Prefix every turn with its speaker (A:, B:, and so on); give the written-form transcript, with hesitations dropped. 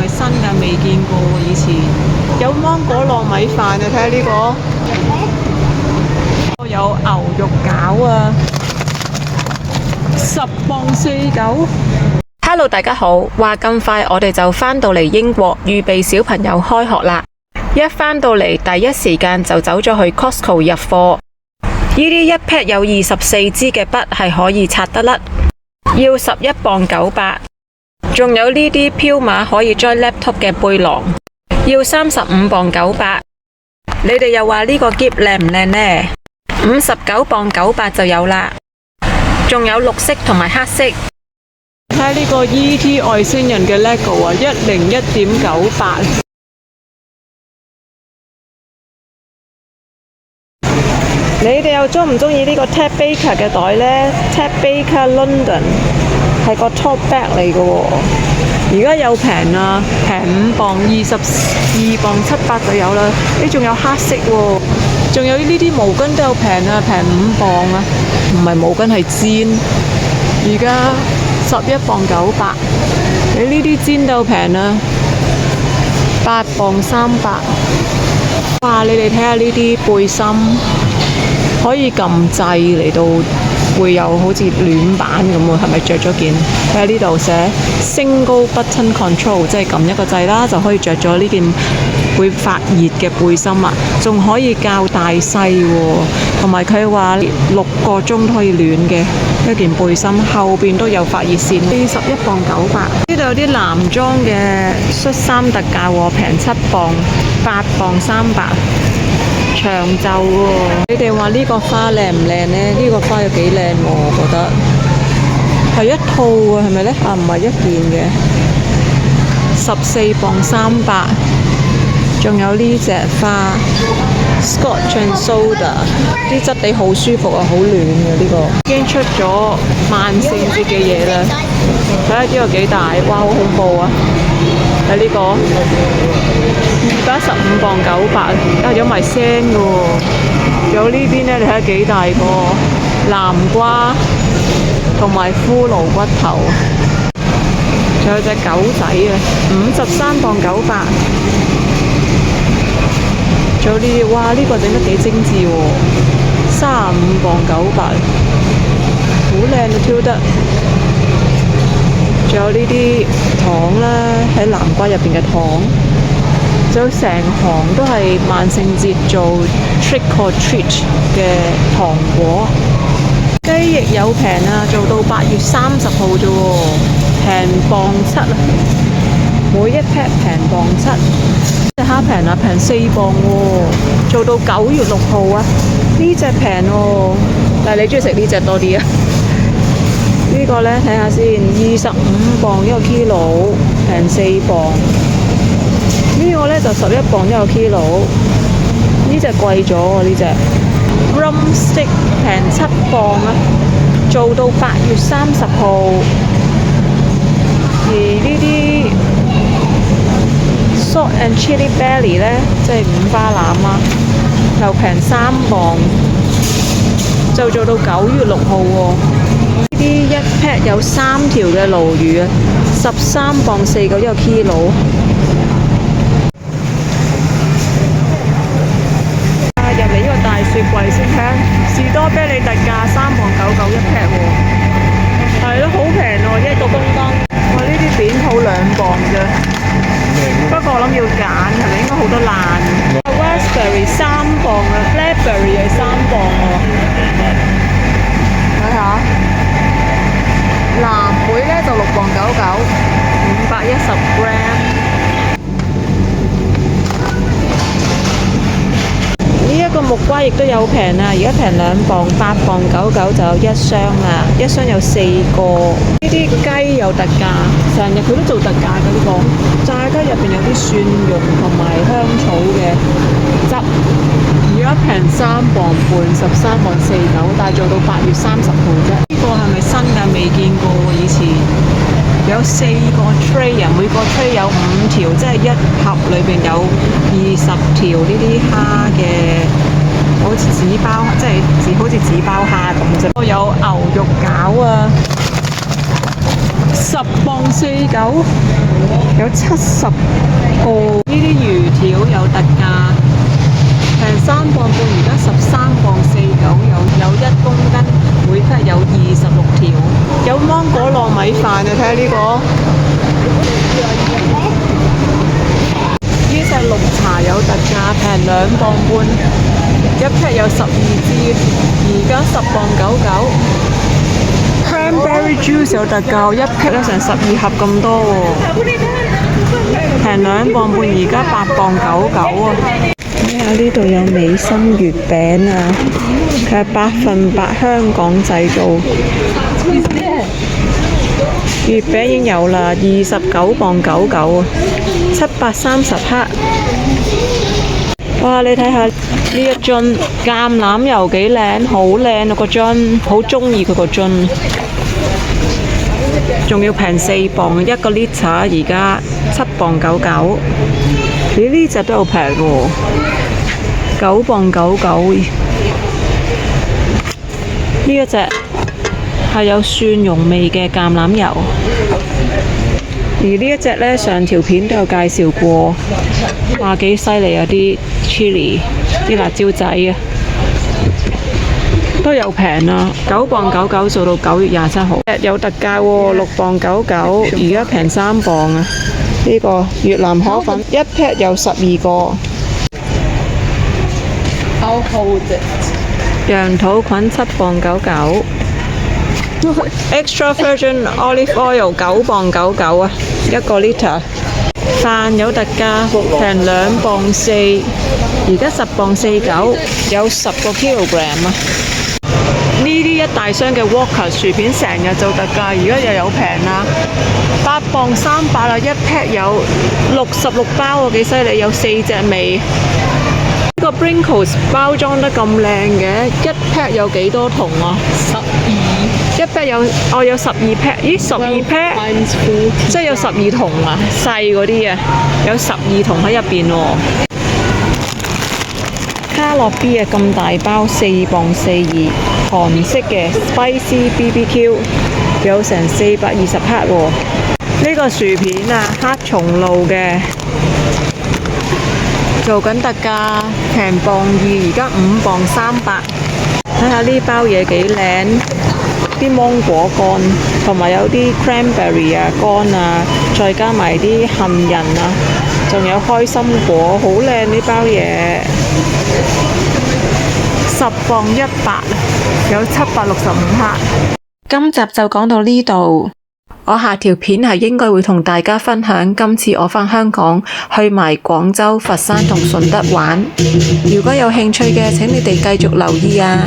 A: 咪新㗎？未見過喎，以前有芒果糯米飯啊！睇下呢個，有牛肉餃啊，10磅49。
B: Hello， 大家好。話咁快，我哋就返到嚟英國，預備小朋友開學啦。一返到嚟，第一時間就走咗去 Costco 入貨。呢啲一 pack 有24支嘅筆係可以拆得甩，要11磅900。仲有呢啲飄馬可以裝 laptop 嘅背囊，要35磅900。你哋又話呢個篋靚唔靚呢？59磅900就有啦。仲有綠色同埋黑色。
A: 睇下呢個 E.T. 外星人嘅 LEGO 啊，101.98。你哋又中唔中意呢個 Ted Baker 嘅袋呢？ Ted Baker London 係個 tote bag 嚟嘅喎，而家有平啊，平5磅，22磅78就有啦。呢仲有黑色喎，仲有呢啲毛巾都有平啊，平5磅啊，唔係毛巾係氈，而家11磅900。你呢啲氈都有平啊，8磅300。哇！你哋睇下呢啲背心。可以撳掣嚟到會有好似暖板咁喎，係咪着咗件？睇下呢度寫 Single Button Control， 即係撳一個掣啦，就可以着咗呢件會發熱嘅背心啊！仲可以校大細喎，同埋佢話6個鐘都可以暖嘅一件背心，後邊都有發熱線。11磅900。呢度有啲男裝嘅恤衫特價喎，平7磅，8磅300。長袖喎，你哋話呢個花靚唔靚呢？呢個花有幾靚喎，我覺得係一套啊，係咪呢？啊，唔係一件嘅，14磅300。仲有呢隻花 Scotch and Soda， 啲質地好舒服啊，好暖嘅呢個。已經出咗萬聖節嘅嘢啦，睇下呢個幾大，哇，好恐怖啊！睇呢個215磅900，啊有埋聲嘅喎。有呢邊呢，你睇下幾大個南瓜同埋骷髏骨頭，仲有隻狗仔啊，53磅900。仲有呢啲，哇！呢個整得幾精緻喎，35磅900，好靚啊，挑得。仲有呢啲糖啦，喺南瓜入邊嘅糖，仲有成行都係萬聖節做 trick or treat 嘅糖果。雞翼有平啊，做到8月30號啫喎，平磅7啊，每一 pack 平磅7。隻蝦平啊，平4磅喎，做到9月6號啊。呢隻平喎，但係你中意食呢隻多啲啊？呢個呢，睇下先，25磅1個 kilo， 平4磅。呢個呢，就11磅1個 kilo， 呢隻貴咗喎，呢隻 Drumstick 平7磅啊，做到8月30號。而呢啲 Salt and Chili Belly 呢，即係五花腩啊，又平3磅，就做到9月6號喎。呢啲一 pack 有3條嘅鱸魚啊，13磅491個 kilo。入嚟呢個大雪櫃先睇下，士多啤梨特價3磅99一 pack 喎，係咯，好平喎，1個公斤。哇！呢啲扁好2磅啫，不過我諗要揀，係咪應該好多爛？Raspberry 3磅啊，Blackberry 係3磅喎，睇下。藍莓呢就6磅99，510 gram。呢一個木瓜亦都有平啊，而家平2磅，8磅99就有1箱啦，一箱有4個。呢啲雞有特價，成日佢都做特價嘅呢個炸雞，入邊有啲蒜蓉同埋香草嘅汁，而家平3磅半，13磅49，但係做到8月30號啫。呢個係咪新㗎？未見過喎，以前有4個 tray 啊，每個 tray 有5條，即係一盒裏邊有20條呢啲蝦嘅，好似紙包，即係好似紙包蝦咁啫。有牛肉餃啊10磅49，有70個。呢啲魚條有特價，平3磅半，而家13磅49，有1公斤，每匹有26條。有芒果糯米飯啊，睇下呢個。呢隻綠茶有特價，平2磅半，一匹有12支，而家10磅99。Cranberry juice 有特價，一匹咧成12盒咁多喎，平2磅半，而家8磅99啊！睇下呢度有美心月餅啊，佢係100%香港製造。月餅已經有啦，29磅99啊，730克。哇！你睇下呢一樽橄欖油幾靚，好靚啊個樽，好中意佢個樽。仲要平4磅，1個 litre 而家7磅99。咦？呢隻都好平喎，9磅99。呢一隻係有蒜蓉味嘅橄欖油，而呢一隻呢，上條片都有介紹過，話幾犀利啊啲 chili 啲辣椒仔啊，都有平啊，9磅99做到9月27號，有特價喎，6磅99，而家平3磅啊！呢個越南河粉一 pack 有12個。I'll hold it。羊肚菌7磅99。Extra virgin olive oil 9磅99啊，1個 litre。飯有特價，平2磅4，而家10磅49，有10個 kilogram 啊。呢啲一大箱嘅 Walker 薯片成日做特價，而家又有平啦，8磅300啦，一 pack 有66包喎，幾犀利，有4隻味。呢個 Brinkles 包裝得咁靚嘅，一 pack 有幾多桶啊？12。一 pack 有12 pack， 咦12 pack， 即係有12桶啊，細嗰啲啊，有12桶喺入邊喎。卡樂 B 啊，咁大包4磅42，韓式嘅 Spicy BBQ 有成420克喎。呢個薯片啊，黑松露嘅。做緊特價，平磅2，而家5磅300。睇下呢包嘢幾靚，啲芒果乾，同埋有啲 cranberry 啊乾啊，再加埋啲杏仁啊，仲有開心果，好靚呢包嘢。10磅100，有765克。今集就講到呢度。我下條片係應該會同大家分享今次我返香港去埋廣州、佛山同順德玩。如果有興趣嘅，請你哋繼續留意啊！